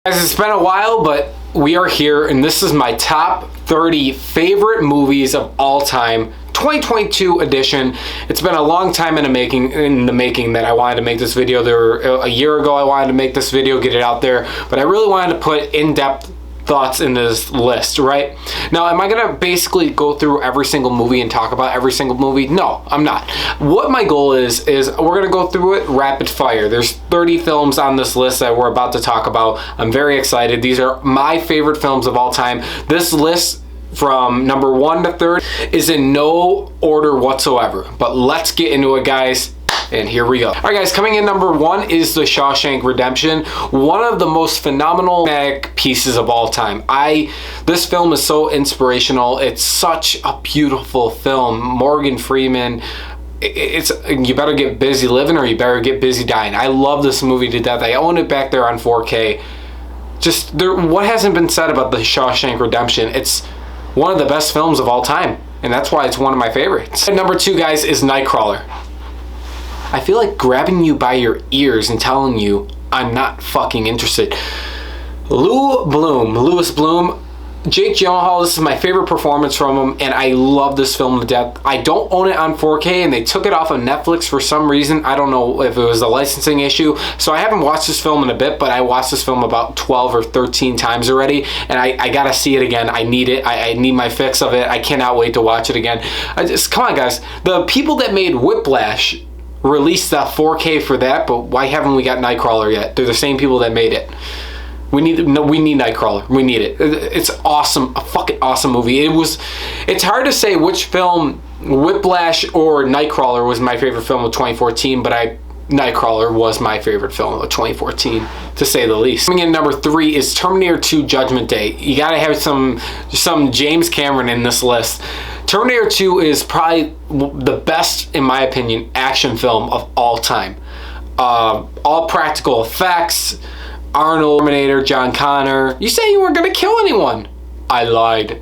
Guys, it's been a while, but we are here, and this is my top 30 favorite movies of all time, 2022 edition. It's been a long time in the making that I wanted to make this video. A year ago I wanted to make this video, get it out there, but I really wanted to put in-depth thoughts in this list, right? Now, am I gonna basically go through every single movie and talk about every single movie? No, I'm not. What my goal is we're gonna go through it rapid fire. There's 30 films on this list that we're about to talk about. I'm very excited. These are my favorite films of all time. This list from number 1 to 3rd is in no order whatsoever, but let's get into it, guys. And here we go. All right, guys, coming in number 1 is The Shawshank Redemption, one of the most phenomenal pieces of all time. This film is so inspirational. It's such a beautiful film. Morgan Freeman. You better get busy living or you better get busy dying. I love this movie to death. I own it back there on 4K. What hasn't been said about The Shawshank Redemption? It's one of the best films of all time, and that's why it's one of my favorites. And number 2, guys, is Nightcrawler. I feel like grabbing you by your ears and telling you I'm not fucking interested. Louis Bloom, Jake Gyllenhaal, this is my favorite performance from him, and I love this film to death. I don't own it on 4K, and they took it off of Netflix for some reason. I don't know if it was a licensing issue, so I haven't watched this film in a bit, but I watched this film about 12 or 13 times already, and I gotta see it again. I need it. I need my fix of it. I cannot wait to watch it again. Come on, guys. The people that made Whiplash released that 4K for that, but why haven't we got Nightcrawler yet? They're the same people that made it. We need Nightcrawler. We need it. It's awesome, a fucking awesome movie. It's hard to say which film, Whiplash or Nightcrawler, was my favorite film of 2014, but Nightcrawler was my favorite film of 2014, to say the least. Coming in number 3 is Terminator 2 Judgment Day. You gotta have some James Cameron in this list. Terminator 2 is probably the best, in my opinion, action film of all time. All practical effects, Arnold, Terminator, John Connor. You say you weren't gonna kill anyone. I lied.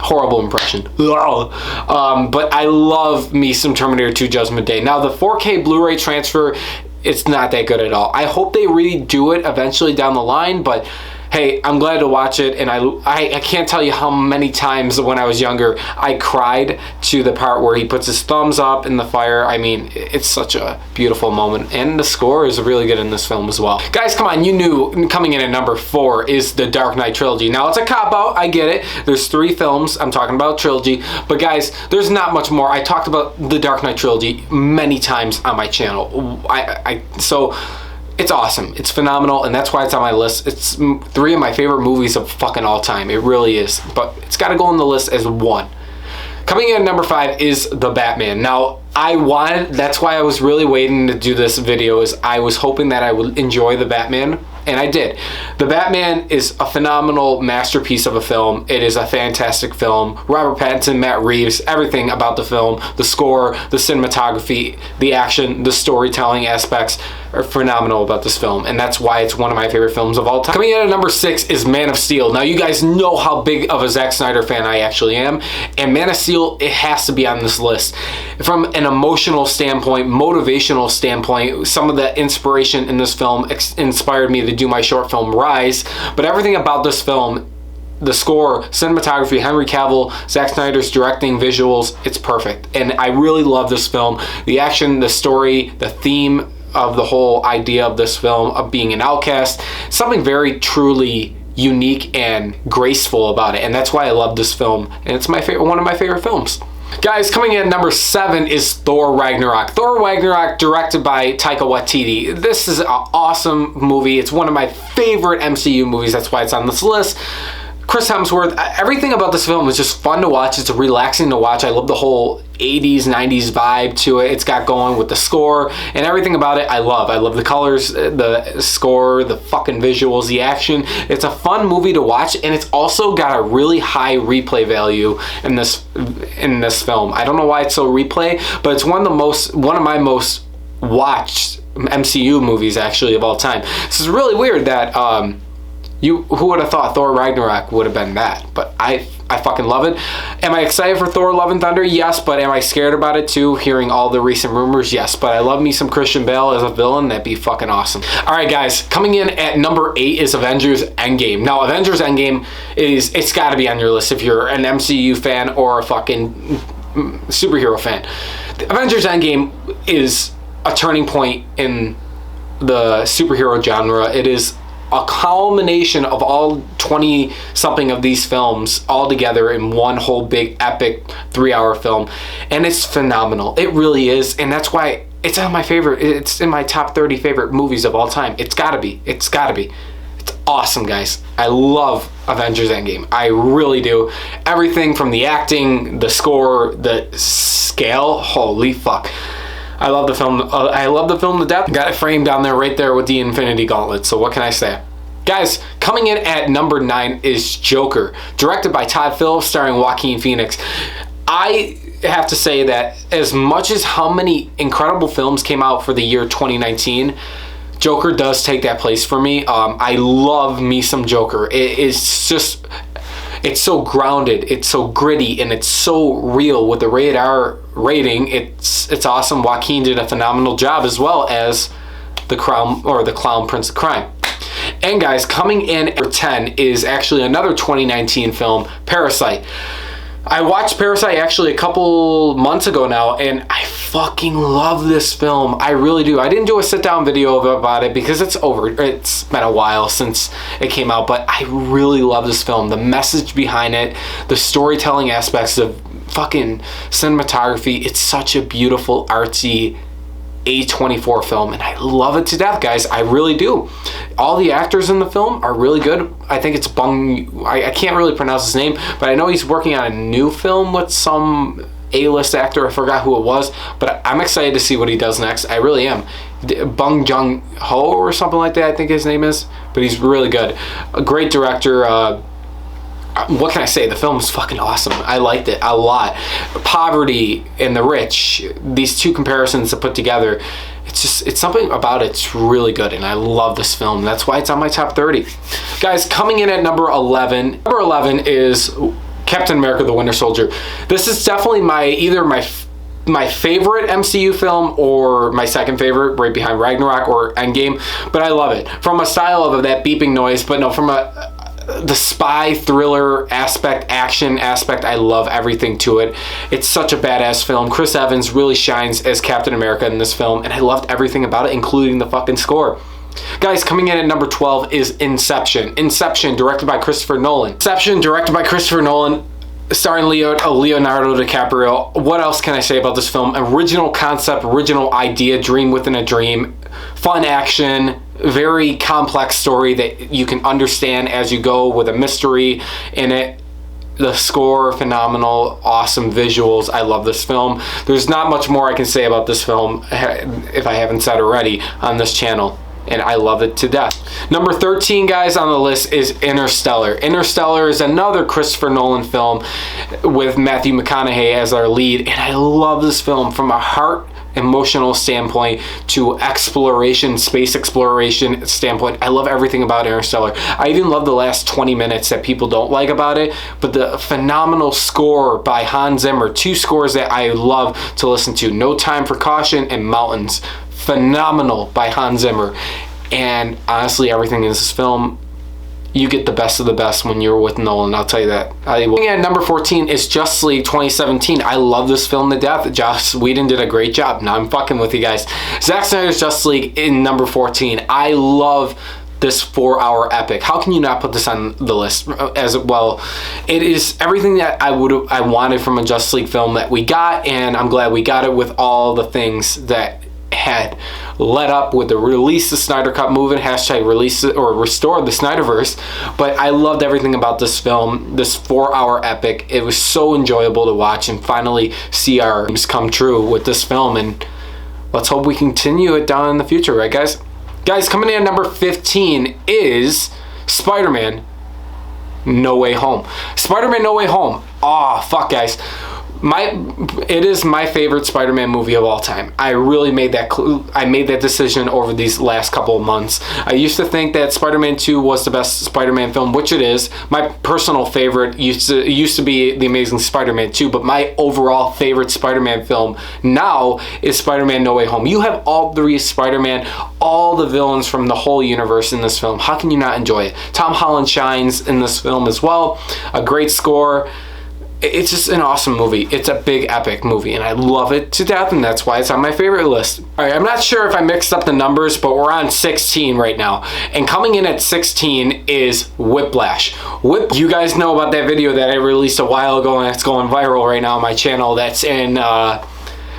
Horrible impression. But I love me some Terminator 2 Judgment Day. Now, the 4K Blu-ray transfer, it's not that good at all. I hope they redo it eventually down the line, but hey, I'm glad to watch it, and I can't tell you how many times when I was younger I cried to the part where he puts his thumbs up in the fire. I mean, it's such a beautiful moment, and the score is really good in this film as well. Guys, come on, you knew coming in at number 4 is the Dark Knight Trilogy. Now, it's a cop-out, I get it. There's 3 films, I'm talking about trilogy, but guys, there's not much more. I talked about the Dark Knight Trilogy many times on my channel. So it's awesome. It's phenomenal, and that's why it's on my list. It's 3 of my favorite movies of fucking all time. It really is, but it's got to go on the list as 1. Coming in at number 5 is The Batman. Now, that's why I was really waiting to do this video, is I was hoping that I would enjoy The Batman, and I did. The Batman is a phenomenal masterpiece of a film. It is a fantastic film. Robert Pattinson, Matt Reeves, everything about the film, the score, the cinematography, the action, the storytelling aspects are phenomenal about this film, and that's why it's one of my favorite films of all time. Coming in at number 6 is Man of Steel. Now, you guys know how big of a Zack Snyder fan I actually am, and Man of Steel, it has to be on this list. From an emotional standpoint, motivational standpoint, some of the inspiration in this film inspired me to do my short film Rise, but everything about this film, the score, cinematography, Henry Cavill, Zack Snyder's directing, visuals, it's perfect. And I really love this film. The action, the story, the theme of the whole idea of this film, of being an outcast, something very truly unique and graceful about it. And that's why I love this film. And it's one of my favorite films. Guys, coming in at number 7 is Thor Ragnarok. Thor Ragnarok, directed by Taika Waititi. This is an awesome movie. It's one of my favorite MCU movies. That's why it's on this list. Chris Hemsworth, everything about this film is just fun to watch. It's relaxing to watch. I love the whole 80s, 90s vibe to it. It's got going with the score and everything about it. I love the colors, the score, the fucking visuals, the action. It's a fun movie to watch, and it's also got a really high replay value in this film. I don't know why it's so replay, but it's one of my most watched MCU movies actually of all time. This is really weird that who would have thought Thor Ragnarok would have been that? But I I fucking love it. Am I excited for Thor Love and Thunder? Yes, but am I scared about it too, hearing all the recent rumors? Yes, but I love me some Christian Bale as a villain. That'd be fucking awesome. All right, guys, coming in at number 8 is Avengers Endgame. Now, Avengers Endgame it's got to be on your list if you're an MCU fan or a fucking superhero fan. Avengers Endgame is a turning point in the superhero genre. It is a culmination of all 20 something of these films all together in one whole big epic 3-hour film, and it's phenomenal. It really is, and that's why it's on my favorite. It's in my top 30 favorite movies of all time. It's gotta be. It's awesome, guys. I love Avengers Endgame. I really do. Everything from the acting, the score, the scale. Holy fuck. I love the film. I love the film to death. Got it framed down there, right there with the Infinity Gauntlet. So what can I say? Guys, coming in at number 9 is Joker, directed by Todd Phillips, starring Joaquin Phoenix. I have to say that as much as how many incredible films came out for the year 2019, Joker does take that place for me. I love me some Joker. It's just, it's so grounded, it's so gritty, and it's so real with the rated R rating. It's awesome. Joaquin did a phenomenal job, as well as the Clown Prince of Crime. And guys, coming in at number 10 is actually another 2019 film, Parasite. I watched Parasite actually a couple months ago now, and I fucking love this film. I really do. I didn't do a sit-down video about it because it's been a while since it came out, but I really love this film. The message behind it, the storytelling aspects of fucking cinematography. It's such a beautiful, artsy A24 film, and I love it to death, guys. I really do. All the actors in the film are really good. I think it's I can't really pronounce his name, but I know he's working on a new film with some A-list actor. I forgot who it was, but I'm excited to see what he does next. I really am. Bong Joon-ho or something like that, I think his name is, but he's really good. A great director. What can I say? The film is fucking awesome. I liked it a lot. Poverty and the rich, these two comparisons to put together, it's something about it's really good, and I love this film. That's why it's on my top 30. Guys, coming in at number 11. Number 11 is Captain America: The Winter Soldier. This is definitely either my favorite MCU film or my second favorite, right behind Ragnarok or Endgame, but I love it. From a style of that beeping noise, but no, from the spy thriller aspect, action aspect, I love everything to it. It's such a badass film. Chris Evans really shines as Captain America in this film, and I loved everything about it, including the fucking score. Guys, coming in at number 12 is Inception. Inception, directed by Christopher Nolan. Inception, directed by Christopher Nolan, starring Leonardo DiCaprio. What else can I say about this film? Original concept, original idea, dream within a dream. Fun action, very complex story that you can understand as you go, with a mystery in it. The score, phenomenal, awesome visuals. I love this film. There's not much more I can say about this film if I haven't said already on this channel, and I love it to death. Number 13, guys, on the list is Interstellar. Interstellar is another Christopher Nolan film with Matthew McConaughey as our lead, and I love this film from a heart emotional standpoint to exploration, space exploration standpoint. I love everything about Interstellar. I even love the last 20 minutes that people don't like about it, but the phenomenal score by Hans Zimmer, 2 scores that I love to listen to, No Time for Caution and Mountains. Phenomenal by Hans Zimmer. And honestly, everything in this film, you get the best of the best when you're with Nolan, I'll tell you that. At number 14 is Justice League 2017. I love this film to death. Joss Whedon did a great job. Now I'm fucking with you guys. Zack Snyder's Justice League in number 14. I love this 4-hour epic. How can you not put this on the list as well? It is everything that I wanted from a Justice League film that we got, and I'm glad we got it with all the things that had led up with the release of Snyder Cut movement, hashtag release or restore the Snyderverse. But I loved everything about this film, this 4-hour epic. It was so enjoyable to watch and finally see our dreams come true with this film, and let's hope we continue it down in the future, right guys? Guys, coming in at number 15 is Spider-Man No Way Home. Spider-Man No Way Home. Oh, fuck, guys. It is my favorite Spider-Man movie of all time. I really made that decision over these last couple of months. I used to think that Spider-Man 2 was the best Spider-Man film, which it is. My personal favorite used to be The Amazing Spider-Man 2, but my overall favorite Spider-Man film now is Spider-Man No Way Home. You have all three Spider-Man, all the villains from the whole universe in this film. How can you not enjoy it? Tom Holland shines in this film as well. A great score. It's just an awesome movie. It's a big epic movie and I love it to death, and that's why it's on my favorite list. Alright, I'm not sure if I mixed up the numbers, but we're on 16 right now. And coming in at 16 is Whiplash. You guys know about that video that I released a while ago and it's going viral right now on my channel. That's in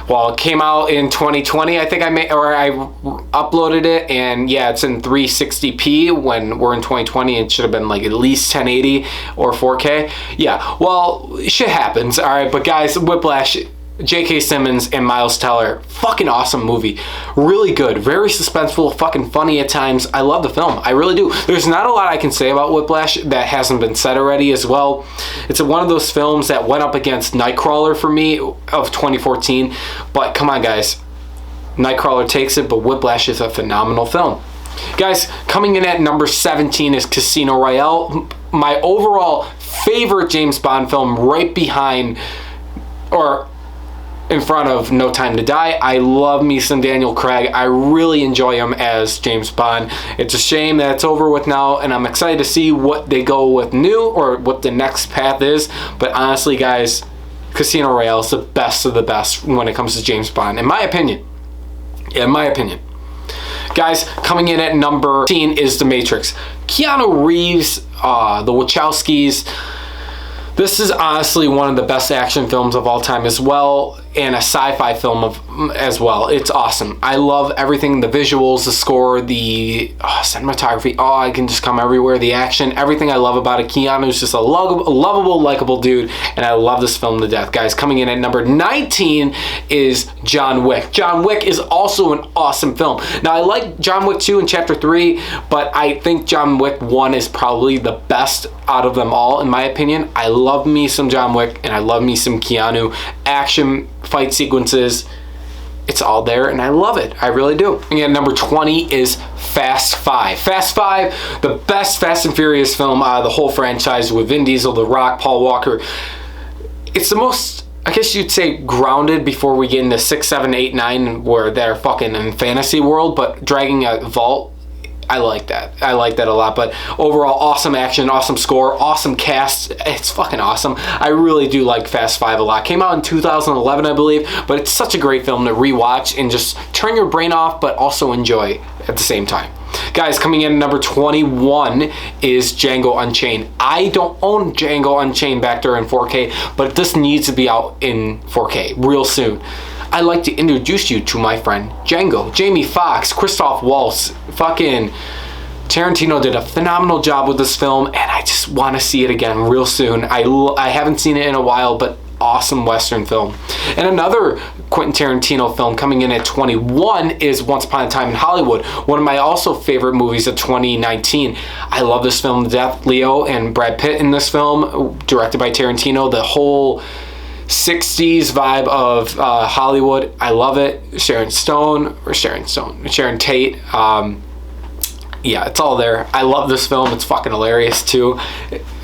it came out in 2020, I think I uploaded it, and yeah, it's in 360p when we're in 2020. It should have been like at least 1080 or 4K. Yeah, well, shit happens, all right, but guys, Whiplash, J.K. Simmons and Miles Teller, fucking awesome movie. Really good, very suspenseful, fucking funny at times. I love the film, I really do. There's not a lot I can say about Whiplash that hasn't been said already as well. It's one of those films that went up against Nightcrawler for me of 2014, but come on guys, Nightcrawler takes it, but Whiplash is a phenomenal film. Guys, coming in at number 17 is Casino Royale, my overall favorite James Bond film, right behind, or in front of No Time to Die. I love me some Daniel Craig. I really enjoy him as James Bond. It's a shame that it's over with now, and I'm excited to see what they go with new, or what the next path is. But honestly guys, Casino Royale is the best of the best when it comes to James Bond, in my opinion. In my opinion. Guys, coming in at number 15 is The Matrix. Keanu Reeves, the Wachowskis. This is honestly one of the best action films of all time as well, and a sci-fi film as well. It's awesome. I love everything, the visuals, the score, the cinematography. I can just come everywhere. The action, everything I love about it. Keanu's just a lovable, likable dude, and I love this film to death. Guys, coming in at number 19 is John Wick. John Wick is also an awesome film. Now, I like John Wick 2 and Chapter 3, but I think John Wick 1 is probably the best out of them all, in my opinion. I love me some John Wick, and I love me some Keanu. Action, fight sequences, it's all there, and I love it. I really do. Again, number 20 is Fast 5. Fast 5, the best Fast and Furious film out of the whole franchise, with Vin Diesel, The Rock, Paul Walker. It's the most, I guess you'd say, grounded before we get into 6, 7, 8, 9, where they're fucking in fantasy world, but dragging a vault, I like that. I like that a lot. But overall, awesome action, awesome score, awesome cast. It's fucking awesome. I really do like Fast 5 a lot. Came out in 2011, I believe, but it's such a great film to rewatch and just turn your brain off, but also enjoy at the same time. Guys, coming in at number 21 is Django Unchained. I don't own Django Unchained back there in 4K, but this needs to be out in 4K real soon. I'd like to introduce you to my friend Django. Jamie Foxx, Christoph Waltz, fucking Tarantino did a phenomenal job with this film, and I just want to see it again real soon. I haven't seen it in a while, but awesome Western film. And another Quentin Tarantino film coming in at 21 is Once Upon a Time in Hollywood, one of my also favorite movies of 2019. I love this film to death. Leo and Brad Pitt in this film, directed by Tarantino. The whole 60s vibe of Hollywood, I love it. Sharon Tate, yeah, it's all there. I love this film. It's fucking hilarious too.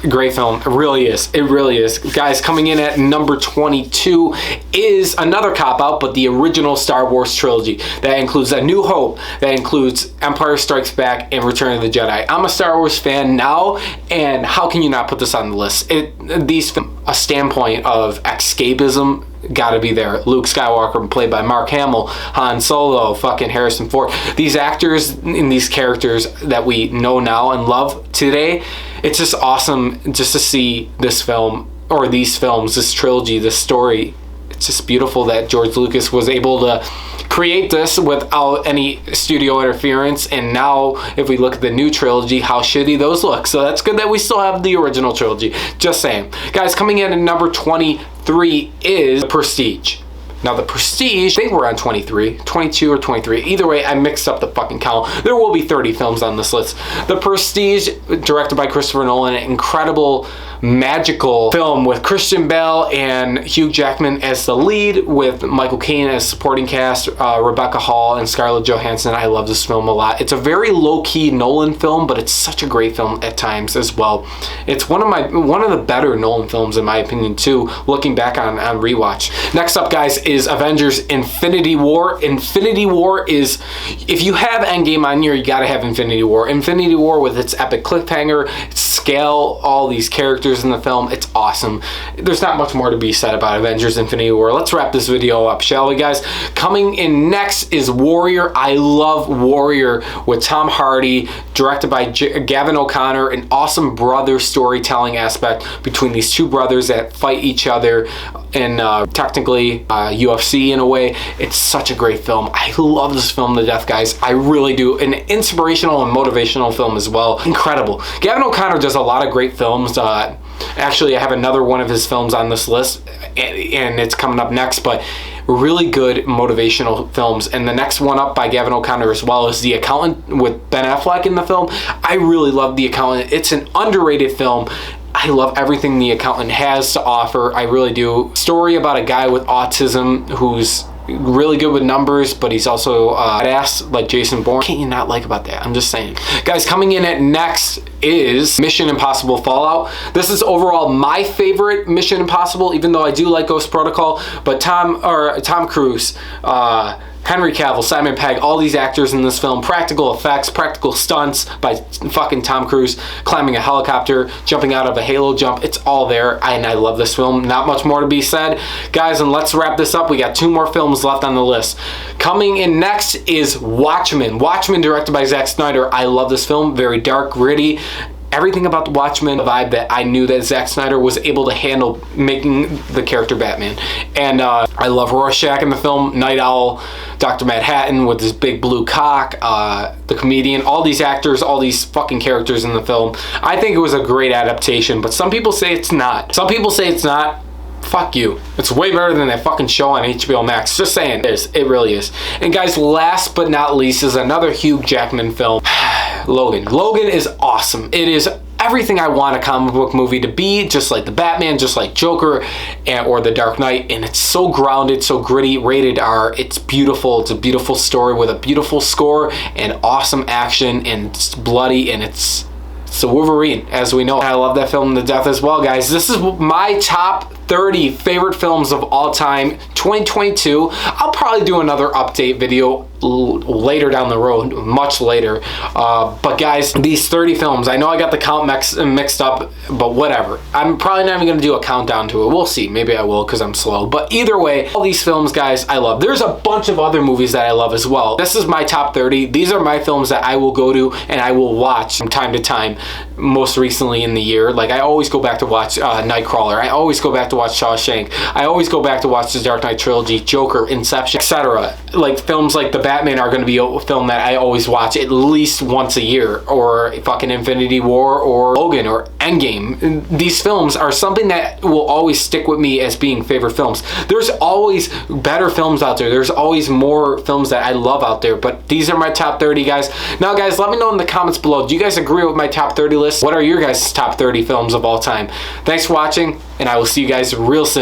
Great film. It really is. It really is. Guys, coming in at number 22 is another cop-out, but the original Star Wars trilogy. That includes A New Hope. That includes Empire Strikes Back and Return of the Jedi. I'm a Star Wars fan now, and how can you not put this on the list? A standpoint of escapism, gotta be there. Luke Skywalker, played by Mark Hamill, Han Solo, fucking Harrison Ford. These actors and these characters that we know now and love today, it's just awesome just to see this film, or these films, this trilogy, this story. It's just beautiful that George Lucas was able to create this without any studio interference, and now if we look at the new trilogy, how shitty those look. So that's good that we still have the original trilogy. Just saying. Guys, coming in at number 23 is Prestige. Now The Prestige, I think we're on 23, 22 or 23. Either way, I mixed up the fucking count. There will be 30 films on this list. The Prestige, directed by Christopher Nolan, an incredible, magical film with Christian Bale and Hugh Jackman as the lead, with Michael Caine as supporting cast, Rebecca Hall and Scarlett Johansson. I love this film a lot. It's a very low-key Nolan film, but it's such a great film at times as well. It's one of the better Nolan films in my opinion too, looking back on rewatch. Next up, guys, is Avengers Infinity War. Infinity War is, if you have Endgame on here, you gotta have Infinity War. Infinity War with its epic cliffhanger, its scale, all these characters in the film, it's awesome. There's not much more to be said about Avengers Infinity War. Let's wrap this video up, shall we, guys? Coming in next is Warrior. I love Warrior with Tom Hardy, directed by Gavin O'Connor, an awesome brother storytelling aspect between these two brothers that fight each other in technically UFC in a way. It's such a great film. I love this film to death, guys. I really do. An inspirational and motivational film as well. Incredible. Gavin O'Connor does a lot of great films. Actually, I have another one of his films on this list, and it's coming up next, but really good motivational films. And the next one up by Gavin O'Connor as well is The Accountant with Ben Affleck in the film. I really love The Accountant. It's an underrated film. I love everything The Accountant has to offer. I really do. Story about a guy with autism who's really good with numbers, but he's also badass like Jason Bourne. Can't you not like about that? I'm just saying. Guys, coming in at next is Mission Impossible Fallout. This is overall my favorite Mission Impossible, even though I do like Ghost Protocol, but Tom Cruise, Henry Cavill, Simon Pegg, all these actors in this film, practical effects, practical stunts by fucking Tom Cruise, climbing a helicopter, jumping out of a halo jump, it's all there, and I love this film. Not much more to be said. Guys, and let's wrap this up. We got 2 more films left on the list. Coming in next is Watchmen. Watchmen, directed by Zack Snyder. I love this film. Very dark, gritty. Everything about the Watchmen, the vibe that I knew that Zack Snyder was able to handle making the character Batman. And I love Rorschach in the film, Night Owl, Dr. Manhattan with his big blue cock, the comedian, all these actors, all these fucking characters in the film. I think it was a great adaptation, but some people say it's not. Some people say it's not. Fuck you. It's way better than that fucking show on HBO Max. Just saying. It is. It really is. And guys, last but not least is another Hugh Jackman film. Logan. Logan is awesome. It is everything I want a comic book movie to be, just like the Batman, just like Joker, or the Dark Knight, and it's so grounded, so gritty, rated R. It's beautiful. It's a beautiful story with a beautiful score and awesome action, and it's bloody, and it's a Wolverine, as we know. I love that film to death as well, guys. This is my top 30 favorite films of all time, 2022. I'll probably do another update video later down the road, much later. But guys, these 30 films, I know I got the count mixed up, but whatever. I'm probably not even going to do a countdown to it. We'll see. Maybe I will because I'm slow. But either way, all these films, guys, I love. There's a bunch of other movies that I love as well. This is my top 30. These are my films that I will go to and I will watch from time to time, most recently in the year. Like, I always go back to watch Nightcrawler. I always go back to watch Shawshank. I always go back to watch the Dark Knight Trilogy, Joker, Inception, etc. Like, films like the Batman are going to be a film that I always watch at least once a year, or fucking Infinity War, or Logan, or Endgame. These films are something that will always stick with me as being favorite films. There's always better films out there. There's always more films that I love out there, but these are my top 30, guys. Now, guys, let me know in the comments below. Do you guys agree with my top 30 list? What are your guys' top 30 films of all time? Thanks for watching, and I will see you guys real soon.